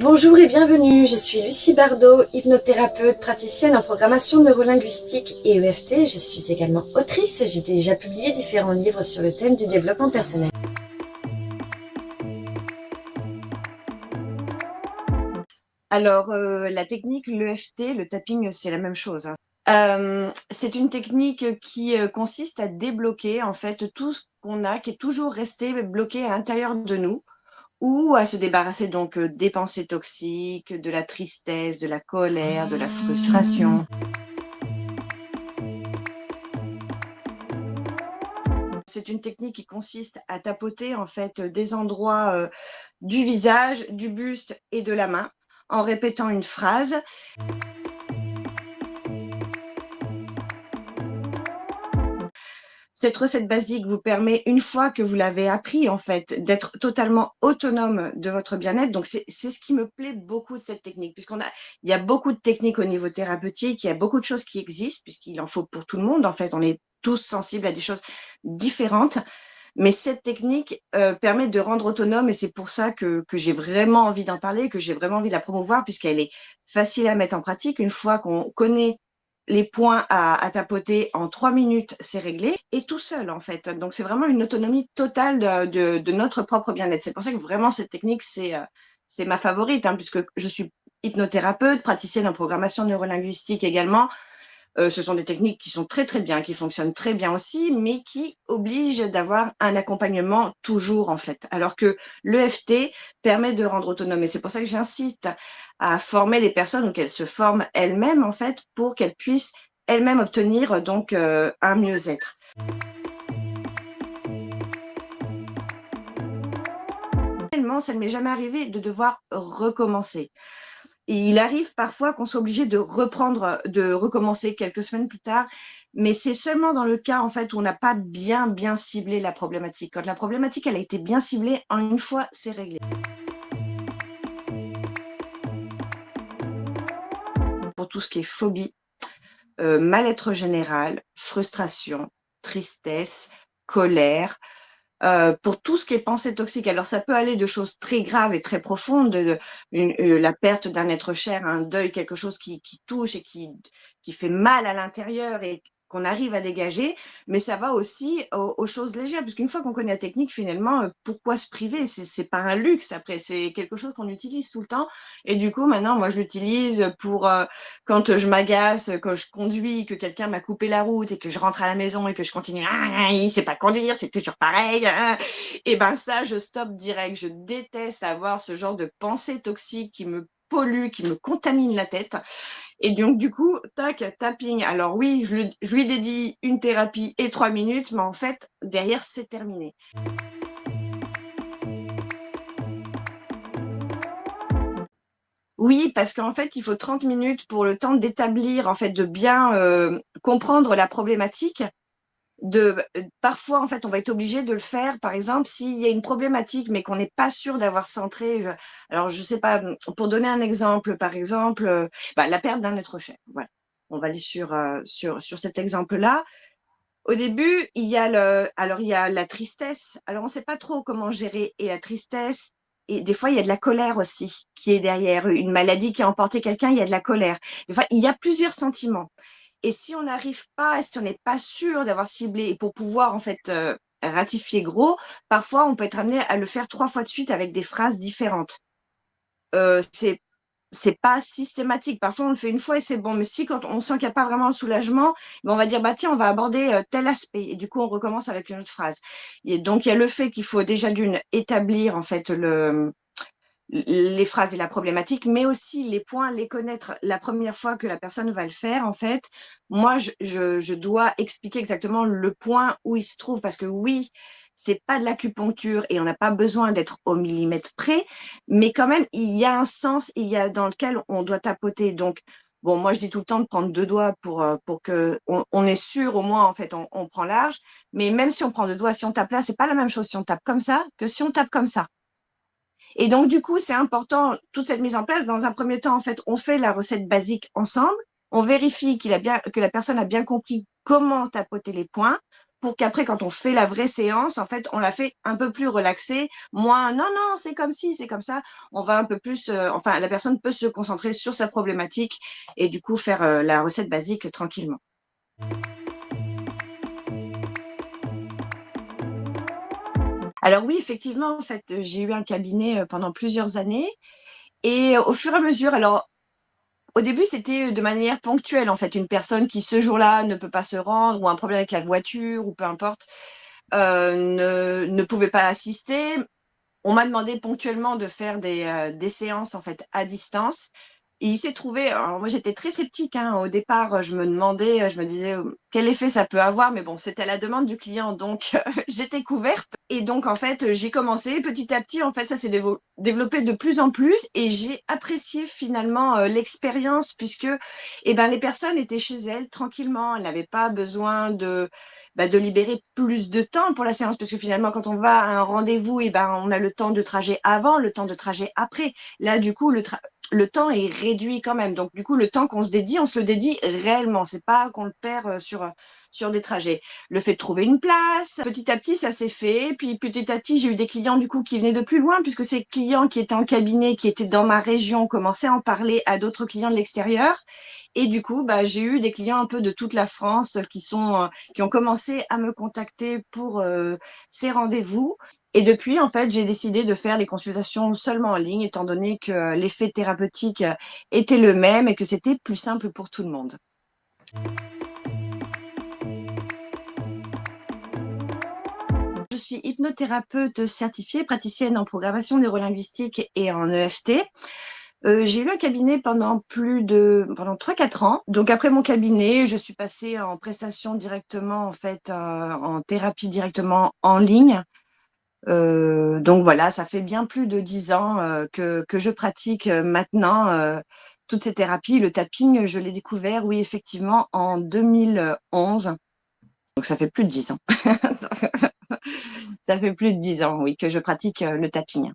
Bonjour et bienvenue, je suis Lucie Bardot, hypnothérapeute, praticienne en programmation neurolinguistique et EFT. Je suis également autrice, j'ai déjà publié différents livres sur le thème du développement personnel. Alors, la technique, l'EFT, le tapping, c'est la même chose, hein. C'est une technique qui consiste à débloquer en fait tout ce qu'on a, qui est toujours resté bloqué à l'intérieur de nous, ou à se débarrasser donc des pensées toxiques, de la tristesse, de la colère, de la frustration. C'est une technique qui consiste à tapoter en fait des endroits du visage, du buste et de la main en répétant une phrase. Cette recette basique vous permet, une fois que vous l'avez appris, en fait, d'être totalement autonome de votre bien-être. Donc, c'est ce qui me plaît beaucoup de cette technique, il y a beaucoup de techniques au niveau thérapeutique, il y a beaucoup de choses qui existent, puisqu'il en faut pour tout le monde. En fait, on est tous sensibles à des choses différentes. Mais cette technique permet de rendre autonome et c'est pour ça que j'ai vraiment envie d'en parler, que j'ai vraiment envie de la promouvoir, puisqu'elle est facile à mettre en pratique. Une fois qu'on connaît les points à tapoter, en 3 minutes, c'est réglé, et tout seul, en fait. Donc, c'est vraiment une autonomie totale de notre propre bien-être. C'est pour ça que vraiment, cette technique, c'est ma favorite, hein, puisque je suis hypnothérapeute, praticienne en programmation neurolinguistique également. Ce sont des techniques qui sont très, très bien, qui fonctionnent très bien aussi, mais qui obligent d'avoir un accompagnement toujours, en fait. Alors que l'EFT permet de rendre autonome. Et c'est pour ça que j'incite à former les personnes ou qu'elles se forment elles-mêmes, en fait, pour qu'elles puissent elles-mêmes obtenir donc un mieux-être. Personnellement, ça ne m'est jamais arrivé de devoir recommencer. Et il arrive parfois qu'on soit obligé de recommencer quelques semaines plus tard, mais c'est seulement dans le cas, en fait, où on n'a pas bien ciblé la problématique. Quand la problématique, elle a été bien ciblée, en une fois, c'est réglé. Pour tout ce qui est phobie, mal-être général, frustration, tristesse, colère, pour tout ce qui est pensée toxique. Alors ça peut aller de choses très graves et très profondes, la perte d'un être cher, un deuil, quelque chose qui touche et qui fait mal à l'intérieur et qu'on arrive à dégager, mais ça va aussi aux choses légères, puisqu'une fois qu'on connaît la technique, finalement, pourquoi se priver? C'est pas un luxe après, c'est quelque chose qu'on utilise tout le temps. Et du coup, maintenant, moi, je l'utilise pour quand je m'agace, quand je conduis, que quelqu'un m'a coupé la route et que je rentre à la maison et que je continue, il sait pas conduire, c'est toujours pareil. Et ben ça, je stoppe direct. Je déteste avoir ce genre de pensée toxique qui me pollue, qui me contamine la tête. Et donc, du coup, tac, tapping. Alors oui, je lui dédie une thérapie et 3 minutes, mais en fait, derrière, c'est terminé. Oui, parce qu'en fait, il faut 30 minutes pour le temps d'établir, en fait, de bien comprendre la problématique. Parfois, en fait, on va être obligé de le faire, par exemple, s'il y a une problématique, mais qu'on n'est pas sûr d'avoir centré. Alors, je sais pas, pour donner un exemple, par exemple, la perte d'un être cher. Voilà. On va aller sur cet exemple-là. Au début, il y a la tristesse. Alors, on ne sait pas trop comment gérer et la tristesse. Et des fois, il y a de la colère aussi qui est derrière. Une maladie qui a emporté quelqu'un, il y a de la colère. Des fois, il y a plusieurs sentiments. Et si on n'arrive pas, si on n'est pas sûr d'avoir ciblé, et pour pouvoir en fait ratifier gros, parfois on peut être amené à le faire 3 fois de suite avec des phrases différentes. C'est pas systématique. Parfois on le fait une fois et c'est bon. Mais si quand on sent qu'il n'y a pas vraiment un soulagement, ben on va dire bah tiens on va aborder tel aspect et du coup on recommence avec une autre phrase. Et donc il y a le fait qu'il faut déjà d'une établir en fait les phrases et la problématique, mais aussi les points, les connaître la première fois que la personne va le faire, en fait. Moi, je dois expliquer exactement le point où il se trouve, parce que oui, c'est pas de l'acupuncture et on n'a pas besoin d'être au millimètre près, mais quand même, il y a un sens, dans lequel on doit tapoter. Donc, bon, moi, je dis tout le temps de prendre 2 doigts pour que on est sûr, au moins, en fait, on prend large. Mais même si on prend 2 doigts, si on tape là, c'est pas la même chose si on tape comme ça que si on tape comme ça. Et donc, du coup, c'est important, toute cette mise en place. Dans un premier temps, en fait, on fait la recette basique ensemble. On vérifie que la personne a bien compris comment tapoter les points pour qu'après, quand on fait la vraie séance, en fait, on la fait un peu plus relaxée, moins non, non, c'est comme ci, c'est comme ça. On va un peu plus, enfin, la personne peut se concentrer sur sa problématique et du coup faire la recette basique tranquillement. Alors oui, effectivement, en fait, j'ai eu un cabinet pendant plusieurs années et au fur et à mesure, alors au début, c'était de manière ponctuelle, en fait, une personne qui ce jour-là ne peut pas se rendre ou un problème avec la voiture ou peu importe, ne pouvait pas assister. On m'a demandé ponctuellement de faire des séances en fait à distance. Et il s'est trouvé, alors moi j'étais très sceptique hein, au départ, je me demandais, je me disais quel effet ça peut avoir, mais bon, c'était à la demande du client, donc j'étais couverte. Et donc en fait, j'ai commencé petit à petit, en fait, ça s'est développé de plus en plus et j'ai apprécié finalement l'expérience puisque eh ben, les personnes étaient chez elles tranquillement, elles n'avaient pas besoin de libérer plus de temps pour la séance parce que finalement quand on va à un rendez-vous et ben on a le temps de trajet avant, le temps de trajet après. Là du coup le temps est réduit quand même. Donc du coup le temps qu'on se dédie, on se le dédie réellement. C'est pas qu'on le perd sur des trajets. Le fait de trouver une place, petit à petit ça s'est fait. Puis petit à petit j'ai eu des clients du coup qui venaient de plus loin puisque ces clients qui étaient en cabinet, qui étaient dans ma région, commençaient à en parler à d'autres clients de l'extérieur. Et du coup, bah, j'ai eu des clients un peu de toute la France qui ont commencé à me contacter pour ces rendez-vous. Et depuis, en fait, j'ai décidé de faire les consultations seulement en ligne, étant donné que l'effet thérapeutique était le même et que c'était plus simple pour tout le monde. Je suis hypnothérapeute certifiée, praticienne en programmation neurolinguistique et en EFT. J'ai eu un cabinet pendant 3-4 ans. Donc après mon cabinet, je suis passée en prestation directement, en fait, en thérapie directement en ligne. Donc voilà, ça fait bien plus de 10 ans que je pratique maintenant toutes ces thérapies. Le tapping, je l'ai découvert, oui, effectivement, en 2011. Donc ça fait plus de 10 ans. Ça fait plus de 10 ans, oui, que je pratique le tapping.